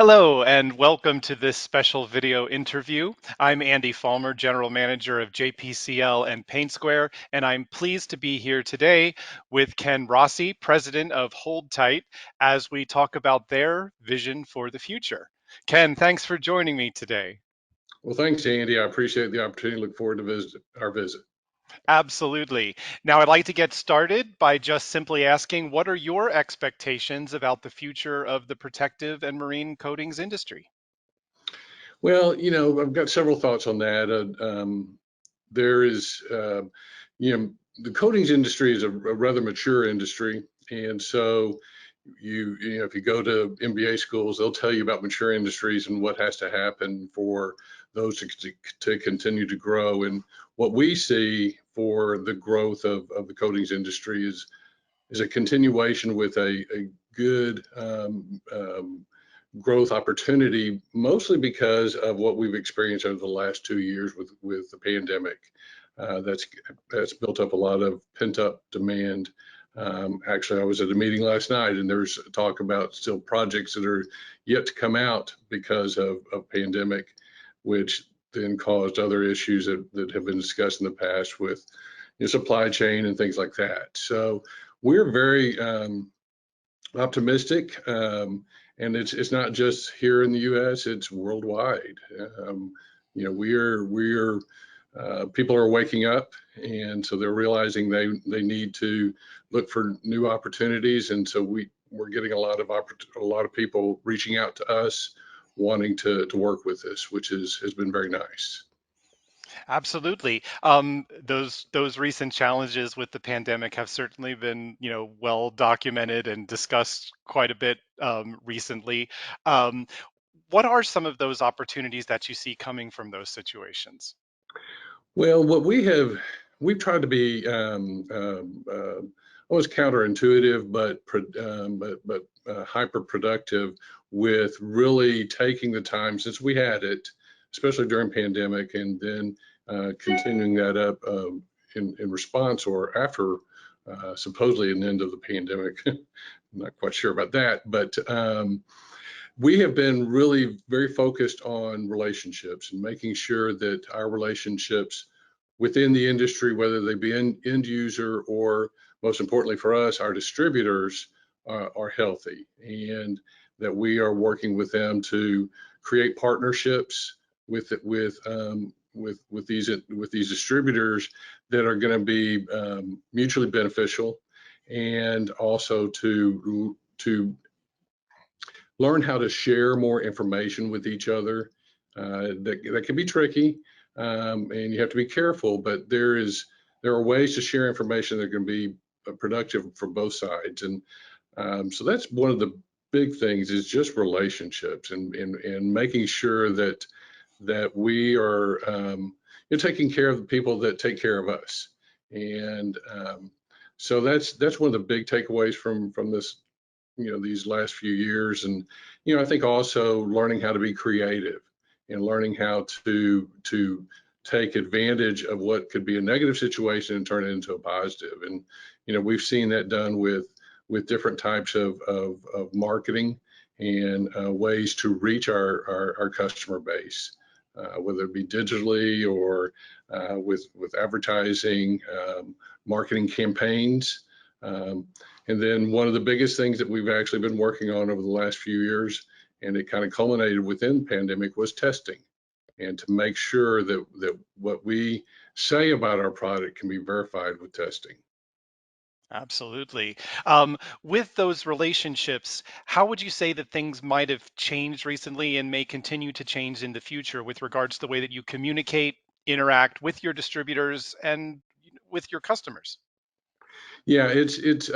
Hello and welcome to this special video interview. I'm Andy Falmer, General Manager of JPCL and Paint Square, and I'm pleased to be here today with Ken Rossi, President of HoldTight, as we talk about their vision for the future. Ken, thanks for joining me today. Well, thanks, Andy. I appreciate the opportunity. Look forward to our visit. Absolutely. Now, I'd like to get started by just simply asking, what are your expectations about the future of the protective and marine coatings industry? Well, I've got several thoughts on that. There is, the coatings industry is a rather mature industry, and so if you go to MBA schools, they'll tell you about mature industries and what has to happen for those to continue to grow. And what we see for the growth of the coatings industry is a continuation with a good growth opportunity, mostly because of what we've experienced over the last 2 years with the pandemic. That's built up a lot of pent up demand. Actually, I was at a meeting last night, and there's talk about still projects that are yet to come out because of pandemic, which then caused other issues that have been discussed in the past with supply chain and things like that. So we're very optimistic, and it's not just here in the U.S., it's worldwide. We're people are waking up, and so they're realizing they need to look for new opportunities, and so we're getting a lot of people reaching out to us wanting to work with us, which has been very nice. Absolutely. Those recent challenges with the pandemic have certainly been, well documented and discussed quite a bit recently. Um, what are some of those opportunities that you see coming from those situations? Well, we've tried to be almost counterintuitive, but hyper productive with really taking the time since we had it, especially during pandemic, and then continuing that up in response or after supposedly an end of the pandemic. I'm not quite sure about that, but we have been really very focused on relationships and making sure that our relationships within the industry, whether they be end user or most importantly for us, our distributors are healthy, and that we are working with them to create partnerships with these distributors that are going to be mutually beneficial, and also to learn how to share more information with each other. That can be tricky, and you have to be careful, but there are ways to share information that can be productive for both sides. And so that's one of the big things, is just relationships, and making sure that we are taking care of the people that take care of us. And so that's one of the big takeaways from this, these last few years. And I think also learning how to be creative and learning how to take advantage of what could be a negative situation and turn it into a positive. And we've seen that done with different types of marketing and ways to reach our customer base, whether it be digitally or with advertising, marketing campaigns. And then one of the biggest things that we've actually been working on over the last few years, and it kind of culminated within the pandemic, was testing, and to make sure that what we say about our product can be verified with testing. Absolutely. With those relationships, how would you say that things might have changed recently and may continue to change in the future with regards to the way that you communicate, interact with your distributors and with your customers? Yeah, it's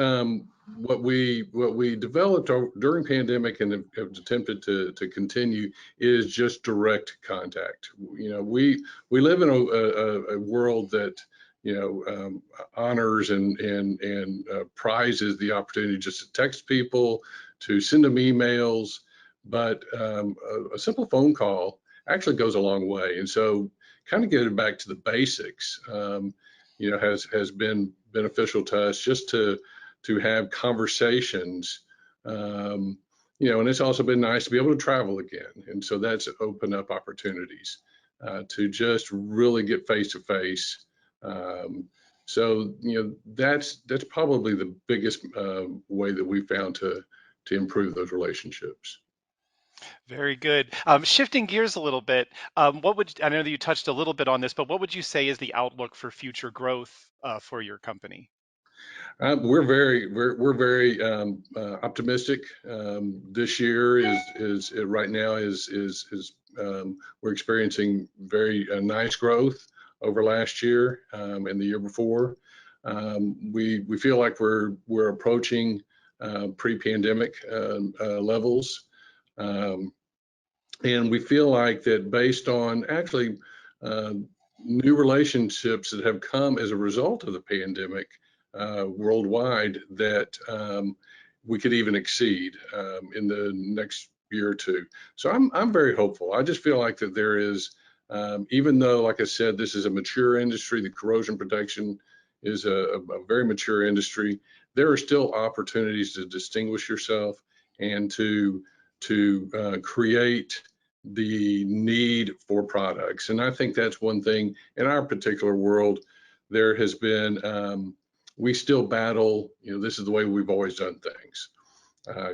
what we developed during pandemic and have attempted to continue is just direct contact. We live in a world that honors and prizes the opportunity just to text people, to send them emails, but a simple phone call actually goes a long way. And so, kind of getting back to the basics. Has been beneficial to us, just to have conversations, and it's also been nice to be able to travel again. And so that's opened up opportunities to just really get face to face. So, that's probably the biggest way that we found to improve those relationships. Very good. Shifting gears a little bit, I know that you touched a little bit on this, but what would you say is the outlook for future growth for your company? We're very optimistic. This year is right now is we're experiencing very nice growth over last year and the year before. We feel like we're approaching pre-pandemic levels. Um, and we feel like that based on actually uh, new relationships that have come as a result of the pandemic worldwide, that we could even exceed in the next year or two. So I'm very hopeful. I just feel like that there is, even though, like I said, this is a mature industry, the corrosion protection is a very mature industry. There are still opportunities to distinguish yourself and to create the need for products. And I think that's one thing in our particular world. There has been, we still battle, this is the way we've always done things,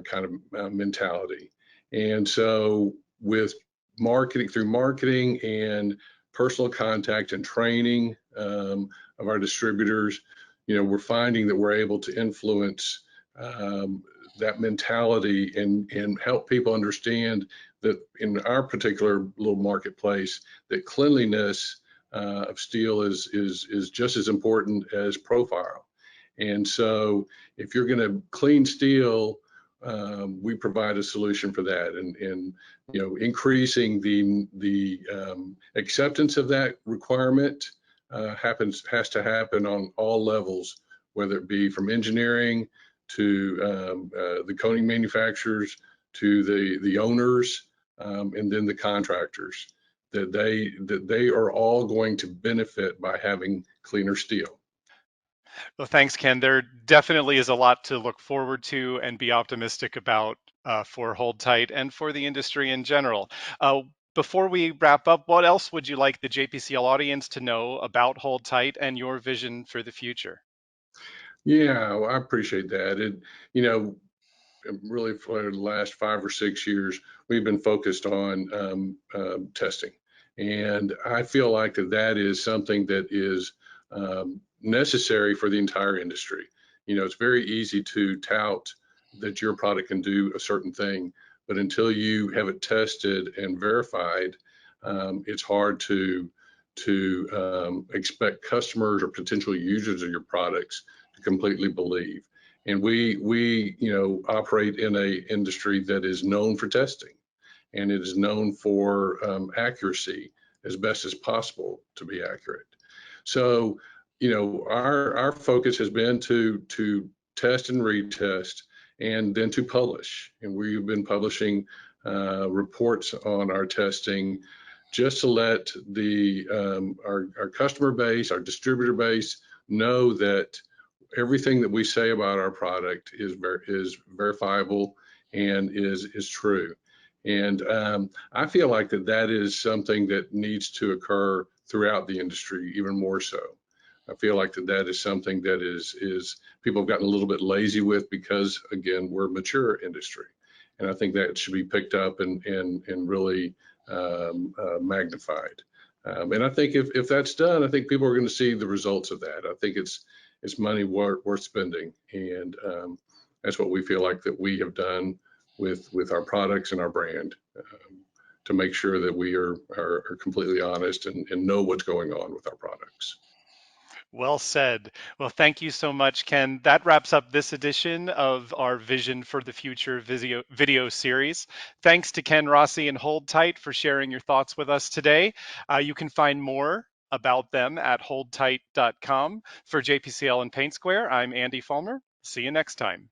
kind of mentality. And so with through marketing and personal contact and training of our distributors, we're finding that we're able to influence that mentality and help people understand that in our particular little marketplace, that cleanliness of steel is just as important as profile. And so if you're going to clean steel, we provide a solution for that, and increasing the acceptance of that requirement has to happen on all levels, whether it be from engineering to the coating manufacturers to the owners, and then the contractors, that they are all going to benefit by having cleaner steel. Well, thanks, Ken. There definitely is a lot to look forward to and be optimistic about for Hold Tight and for the industry in general. Before we wrap up, what else would you like the JPCL audience to know about Hold Tight and your vision for the future? Yeah, well, I appreciate that. You know, really for the last 5 or 6 years, we've been focused on testing. And I feel like that is something that is necessary for the entire industry. It's very easy to tout that your product can do a certain thing, but until you have it tested and verified, it's hard to expect customers or potential users of your products to completely believe. And we operate in a industry that is known for testing, and it is known for accuracy as best as possible to be accurate. So, our focus has been to test and retest, and then to publish. And we've been publishing reports on our testing just to let our customer base, our distributor base, know that everything that we say about our product is verifiable and is true. And I feel like that is something that needs to occur throughout the industry, even more so. I feel like that is something that is people have gotten a little bit lazy with, because again, we're a mature industry, and I think that should be picked up and really magnified. And I think if that's done, I think people are going to see the results of that. I think it's money worth spending, and that's what we feel like that we have done with our products and our brand, to make sure that we are completely honest and know what's going on with our products. Well said. Well, thank you so much, Ken. That wraps up this edition of our Vision for the Future video series. Thanks to Ken Rossi and Hold Tight for sharing your thoughts with us today. You can find more about them at holdtight.com. For JPCL and Paint Square, I'm Andy Fulmer. See you next time.